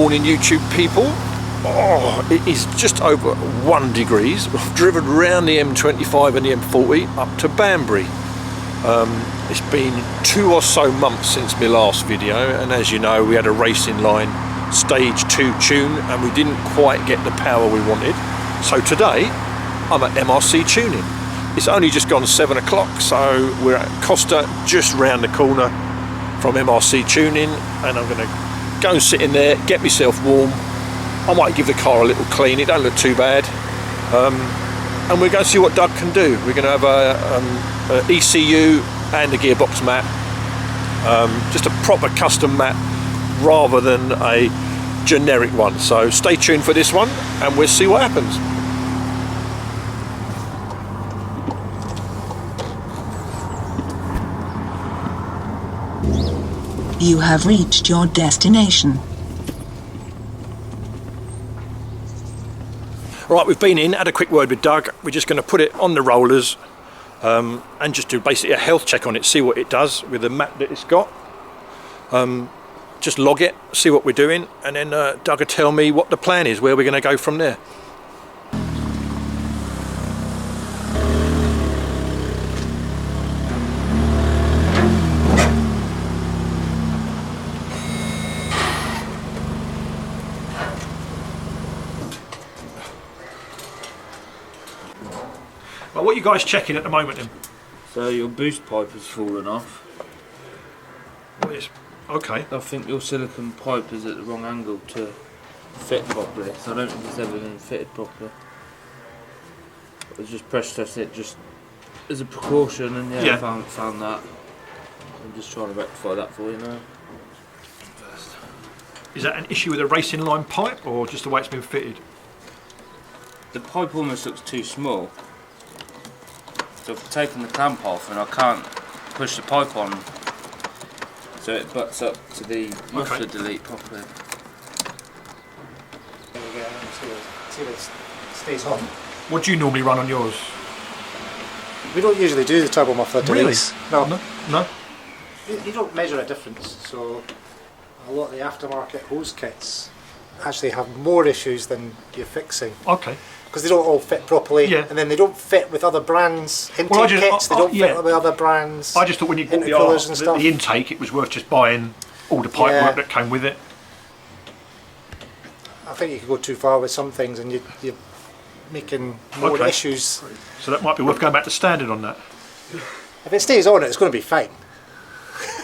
morning, YouTube people. Oh, it is just over 1 degrees. I've driven around the M25 and the M40 up to Banbury. It's been 2 or so months since my last video, and as you know, we had a Racingline Stage 2 tune and we didn't quite get the power we wanted. So today I'm at MRC Tuning. It's only just gone 7 o'clock, so we're at Costa, just round the corner from MRC Tuning, and I'm going to go and sit in there, get myself warm. I might give the car a little clean, it don't look too bad, and we're going to see what Doug can do. We're going to have a ECU and a gearbox map, just a proper custom map rather than a generic one. So stay tuned for this one and we'll see what happens. You have reached your destination. Right, we've been in, had a quick word with Doug. We're just going to put it on the rollers and just do basically a health check on it, see what it does with the map that it's got. Just log it, see what we're doing, and then Doug will tell me what the plan is, where we're going to go from there. Well, what are you guys checking at the moment then? So your boost pipe has fallen off. Oh, yes. Okay. I think your silicone pipe is at the wrong angle to fit properly, so I don't think it's ever been fitted properly. I just pressure test it just as a precaution, and yeah. I found that. I'm just trying to rectify that for you now. Is that an issue with a Racingline pipe, or just the way it's been fitted? The pipe almost looks too small. So I've taken the clamp off and I can't push the pipe on, so it butts up to the muffler delete properly. There we go, see if it stays on. What do you normally run on yours? We don't usually do the turbo muffler deletes. Really? No? You don't measure a difference, so a lot of the aftermarket hose kits actually have more issues than you're fixing. Okay. Because they don't all fit properly, and then they don't fit with other brands' intake kits, they don't fit with other brands. I just thought when you bought the intake, it was worth just buying all the pipe work that came with it. I think you could go too far with some things and you're making more issues. So that might be worth going back to standard on that. If it stays on, it's going to be fine.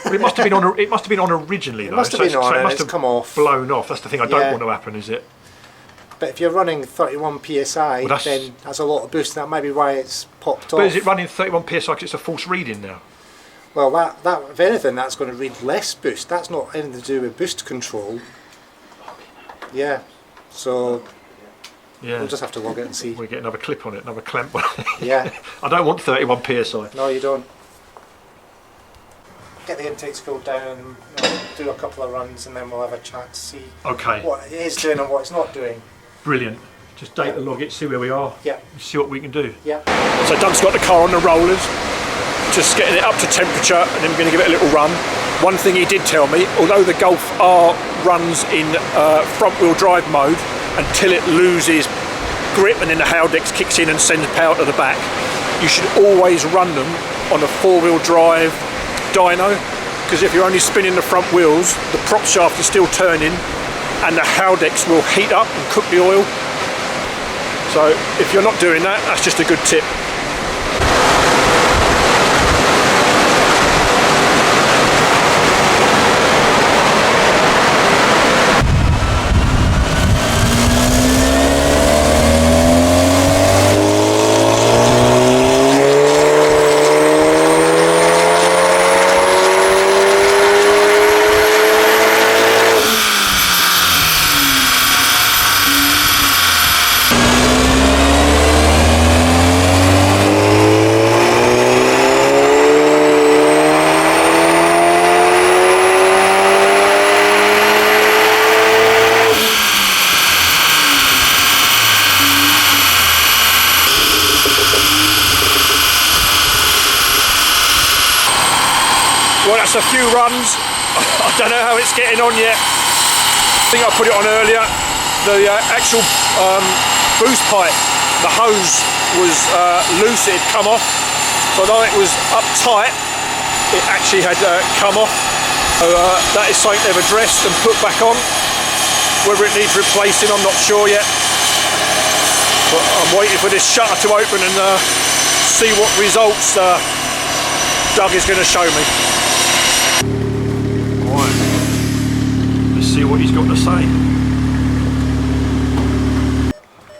Well, it must have been on. It must have been on originally, though. It must have been on, so it must have come off, blown off. That's the thing I don't want to happen, is it? But if you're running 31 psi, then that's a lot of boost. That might be why it's popped off. But is it running 31 psi because it's a false reading now? Well, that if anything, that's going to read less boost. That's not anything to do with boost control. Yeah. So we'll just have to log it and see. We'll get another clip on it, another clamp. Yeah. I don't want 31 psi. No, you don't. Get the intake scrolled down and do a couple of runs, and then we'll have a chat to see what it is doing and what it's not doing. Brilliant. Just data log it, see where we are, see what we can do. Yeah. So Doug's got the car on the rollers, just getting it up to temperature, and then we're going to give it a little run. One thing he did tell me, although the Golf R runs in front wheel drive mode until it loses grip and then the Haldex kicks in and sends power to the back, you should always run them on a 4-wheel drive dyno, because if you're only spinning the front wheels, the prop shaft is still turning and the Haldex will heat up and cook the oil. So if you're not doing that, that's just a good tip. Well, that's a few runs. I don't know how it's getting on yet. think I put it on earlier. The actual boost pipe, the hose was loose, it had come off. So although it was up tight, it actually had come off. So that is something they've addressed and put back on. Whether it needs replacing, I'm not sure yet. But I'm waiting for this shutter to open and see what results Doug is going to show me. Right, let's see what he's got to say.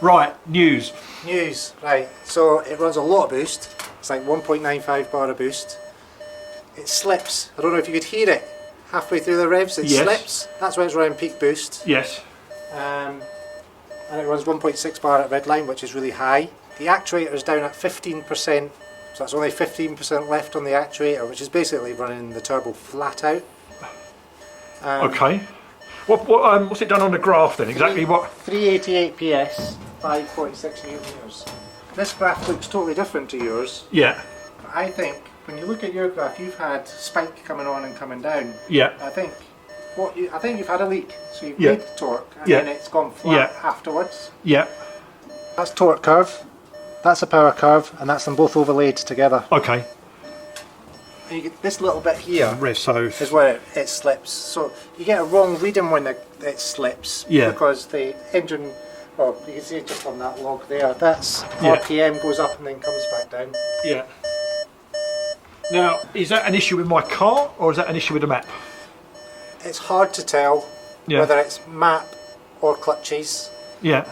Right, news. News, right. So it runs a lot of boost. It's like 1.95 bar of boost. It slips. I don't know if you could hear it. Halfway through the revs, it slips. That's when it's running peak boost. Yes. And it runs 1.6 bar at Redline, which is really high. The actuator is down at 15%, so that's only 15% left on the actuator, which is basically running the turbo flat out. Okay. What's it done on the graph then? Exactly what? 388 PS, 546 newton meters. This graph looks totally different to yours. Yeah. I think when you look at your graph, you've had spike coming on and coming down. Yeah. I think you've had a leak, so you've made the torque, and then it's gone flat afterwards. Yeah. That's torque curve, that's a power curve, and that's them both overlaid together. Okay. And you get this little bit here So is where it slips. So you get a wrong reading when it slips. Yeah. Because the engine, well, you can see it just on that log there. That's RPM goes up and then comes back down. Yeah. Now, is that an issue with my car or is that an issue with the map? It's hard to tell whether it's map or clutches. Yeah.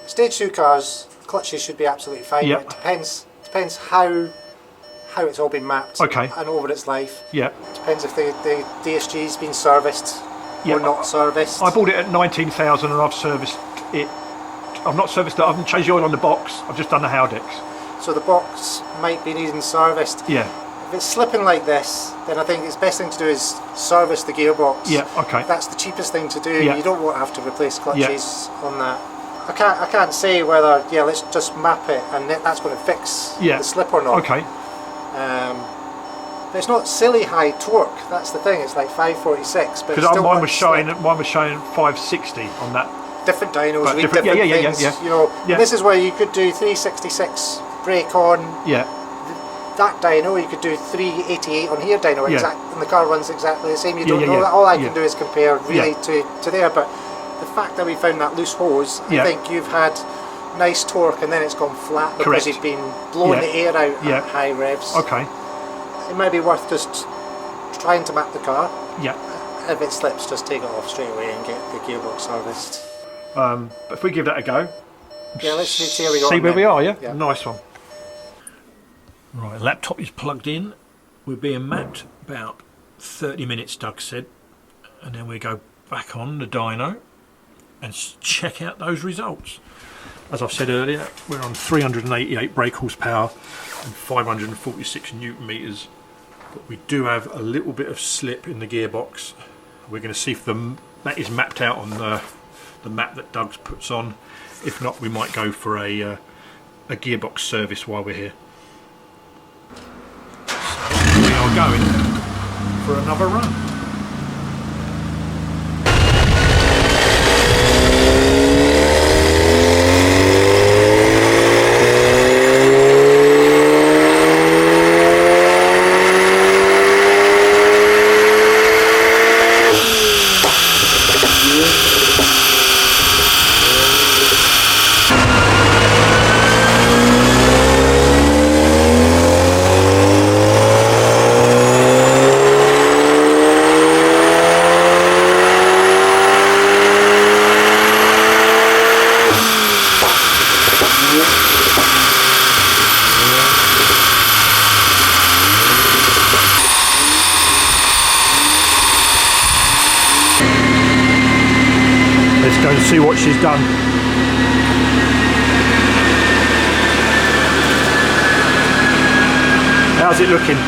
Stage 2 cars, clutches should be absolutely fine. Yeah. It depends how it's all been mapped and over its life. Yeah. Depends if the DSG's been serviced or not serviced. I bought it at 19,000 and I've serviced it. I've not serviced it, I haven't changed the oil on the box, I've just done the Howdex. So the box might be needing serviced. Yeah. If it's slipping like this, then I think the best thing to do is service the gearbox. Yeah, okay. That's the cheapest thing to do. Yeah. You don't want to have to replace clutches on that. I can't say whether, let's just map it and that's going to fix the slip or not. Okay. It's not silly high torque, that's the thing, it's like 546, but because mine was showing 560 on that. Different dynos, read different things. You know, this is where you could do 366 brake on that dyno, you could do 388 on here dyno, and the car runs exactly the same. You don't know that. All I can do is compare really to there, but the fact that we found that loose hose, I think you've had nice torque and then it's gone flat because you've been blowing the air out at high revs. Okay. It might be worth just trying to map the car. Yeah. If it slips, just take it off straight away and get the gearbox serviced. But if we give that a go, let's see how we go. See where we are, yeah? Nice one. Right, laptop is plugged in. We're being mapped about 30 minutes, Doug said, and then we go back on the dyno and check out those results. As I've said earlier, we're on 388 brake horsepower and 546 newton meters, but we do have a little bit of slip in the gearbox. We're going to see if that is mapped out on the map that Doug puts on. If not, we might go for a gearbox service while we're here. So we are going for another run. Go and see what she's done. How's it looking? The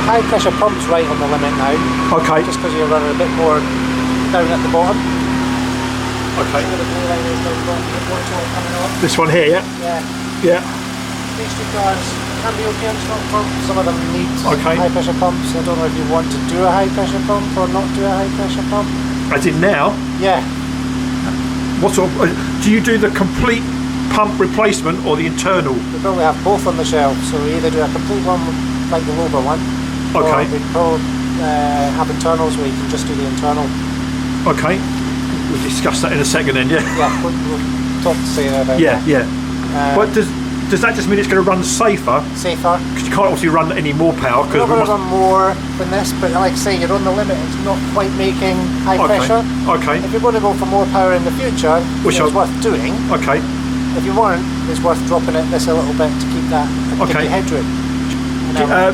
high pressure pump's right on the limit now. Okay. Just because you're running a bit more down at the bottom. Okay. This one here, yeah? Yeah. Yeah. These two cars can be okay on stock pumps. Some of them need Okay. high pressure pumps. I don't know if you want to do a high pressure pump or not do a high pressure pump. As in now? Yeah. What sort of, do you do the complete pump replacement or the internal? We probably have both on the shelf, so we either do a complete one like the Loba one, Okay. or we probably have internals where you can just do the internal. Okay. We'll discuss that in a second then, yeah? Yeah, we'll talk to Sarah about that. Yeah. But does that just mean it's going to run safer? Safer. Because you can't obviously run any more power. We're going to run more than this, but like I say, you're on the limit. It's not quite making high pressure. Okay. If you're going to go for more power in the future, Which it's worth doing. Okay. If you weren't, it's worth dropping it this a little bit to keep that give you headroom.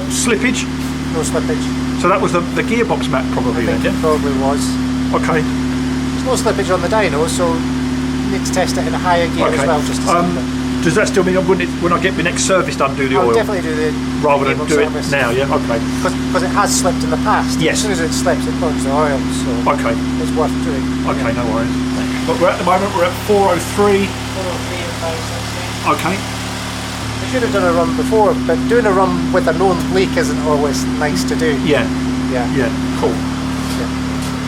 Slippage? No slippage. So that was the gearbox map probably I then, think it probably was. Okay. There's no slippage on the dyno, so you need to test it in a higher gear as well, just to see. Does that still mean when I get my next service done, do the I'll oil? definitely do the rather than do service. it now, yeah? Okay. Because it has slipped in the past. Yes. As soon as it slips, it burns the oil, so Okay. it's worth doing. Okay, no worries. But at the moment we're at 403. 403 and 560. Okay. I should have done a run before, but doing a run with a known leak isn't always nice to do. Yeah. Yeah. Cool. Yeah.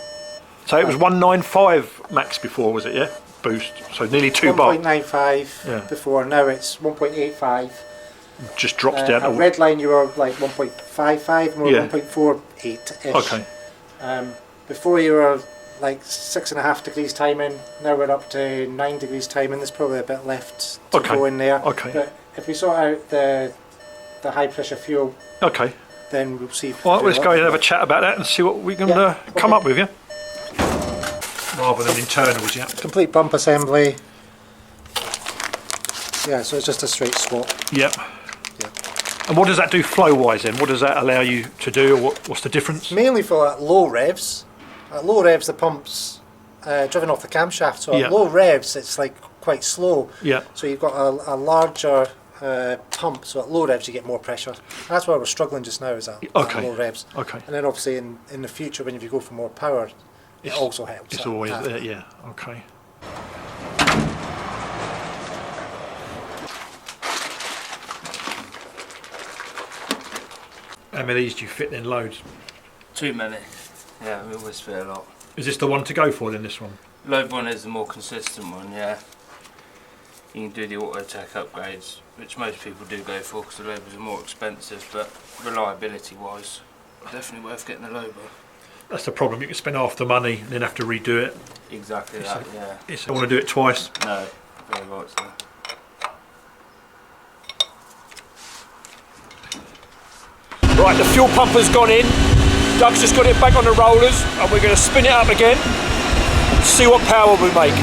So it was 195 max before, was it? Yeah. Boost. So nearly 2 bar. 1.95 before. Now it's 1.85. Just drops down. At Redline you were like 1.55, and we were 1.48 ish. Okay. Before you were like 6.5 degrees timing. Now we're up to 9 degrees timing. There's probably a bit left to go in there. Okay. But if we sort out the high pressure fuel, Okay. then we'll see. Well, let's go and have a chat about that and see what we can come up with, yeah? Rather than internals, yeah. Complete pump assembly. Yeah, so it's just a straight swap. Yep. And what does that do flow-wise then? What does that allow you to do, or what's the difference? Mainly for low revs. At low revs, the pump's driven off the camshaft, so at low revs, it's like quite slow. Yeah. So you've got a larger pump, so at low revs you get more pressure. And that's where we're struggling just now, is at low revs. Okay. And then obviously in the future, when you go for more power, it also helps. It's always there, yeah. Okay. How many of these do you fit in loads? Too many. Yeah, we always fit a lot. Is this the one to go for then, this one? Load one is the more consistent one, yeah. You can do the auto tech upgrades, which most people do go for because the Lobas are more expensive, but reliability wise, definitely worth getting a Loba. That's the problem, you can spend half the money and then have to redo it. Exactly that, yeah. I don't want to do it twice. No, very right, so. Right, the fuel pump has gone in. Doug's just got it back on the rollers and we're going to spin it up again and see what power we make.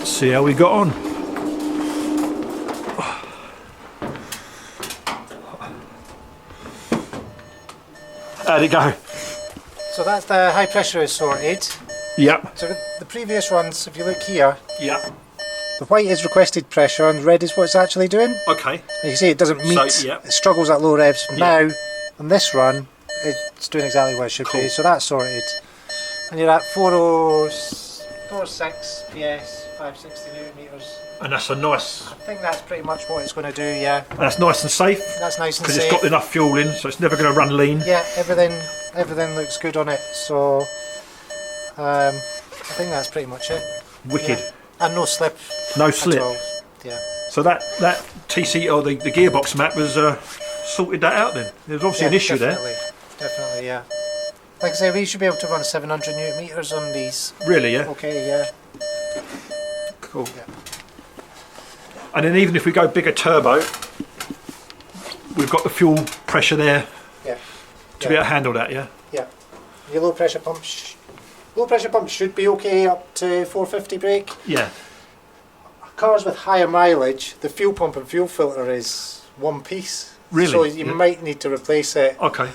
See how we got on. How'd it go? So that's the high pressure is sorted. Yep. So the previous ones, if you look here, Yep. the white is requested pressure and red is what it's actually doing. Okay. And you see it doesn't meet, So, yep. it struggles at low revs. Now, on this run, it's doing exactly what it should be, so that's sorted. And you're at 406 PS, 560 newton meters. And that's a nice, I think that's pretty much what it's going to do, yeah. and that's nice and safe. That's nice and Because safe. it's got enough fuel in, so it's never going to run lean. Yeah, everything looks good on it, so I think that's pretty much it. Wicked. Yeah. And no slip. No slip. At all. Yeah. So that TC or the gearbox map was sorted that out then. There's obviously an issue definitely. Definitely, yeah. Like I say, we should be able to run 700 newton meters on these. there. Really, yeah? Okay, yeah. Cool. Yeah. And then even if we go bigger turbo, we've got the fuel pressure there Yeah. to be able to handle that, yeah? Yeah. Your low pressure pump should be okay up to 450 brake. Yeah. Cars with higher mileage, the fuel pump and fuel filter is one piece. Really? So you might need to replace it Okay.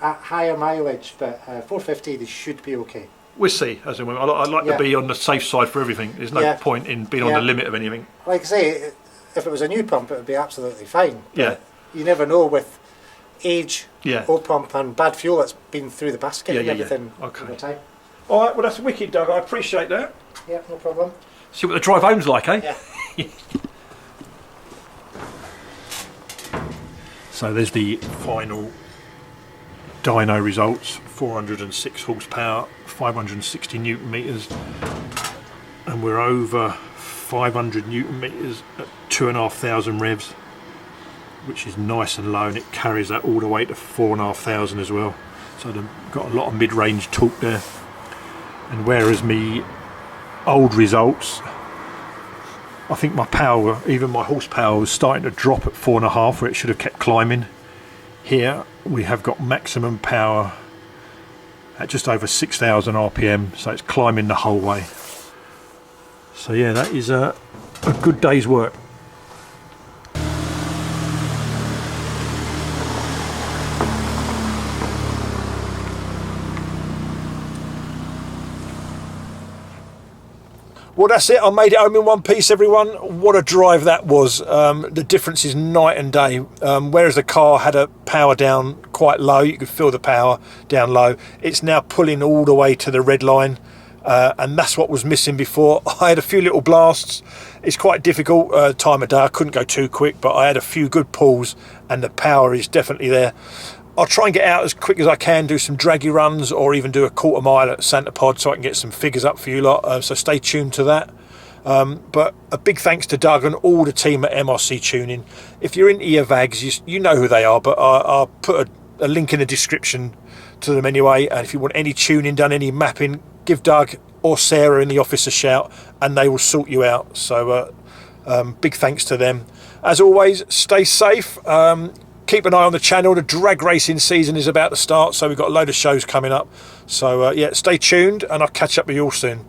at higher mileage, but 450 they should be okay. We'll see. As in, I'd like to be on the safe side for everything. There's no point in being on the limit of anything. Like I say, if it was a new pump, it would be absolutely fine. Yeah. You never know with age, Yeah. old pump and bad fuel that's been through the basket and everything Okay. over time. All right, well that's wicked, Doug. I appreciate that. Yeah, no problem. See what the drive home's like, eh? Yeah. So there's the final dyno results: 406 horsepower, 560 newton meters, and we're over 500 newton meters at 2,500 revs, which is nice and low, and it carries that all the way to 4,500 as well. So they've got a lot of mid-range torque there. And whereas me old results, I think my power, even my horsepower, was starting to drop at 4.5, where it should have kept climbing. Here we have got maximum power at just over 6,000 RPM, so it's climbing the whole way. So yeah, that is a good day's work. Well, that's it. I made it home in one piece, everyone. What a drive that was. The difference is night and day. Whereas the car had a power down quite low, you could feel the power down low. It's now pulling all the way to the red line. And that's what was missing before. I had a few little blasts. It's quite difficult time of day. I couldn't go too quick, but I had a few good pulls and the power is definitely there. I'll try and get out as quick as I can, do some draggy runs or even do a quarter mile at Santa Pod so I can get some figures up for you lot, so stay tuned to that. But a big thanks to Doug and all the team at MRC Tuning. If you're into your vags, you know who they are, but I'll put a link in the description to them anyway, and if you want any tuning done, any mapping, give Doug or Sarah in the office a shout and they will sort you out. So big thanks to them. As always, stay safe. Keep an eye on the channel. The drag racing season is about to start, so we've got a load of shows coming up. So yeah, stay tuned and I'll catch up with you all soon.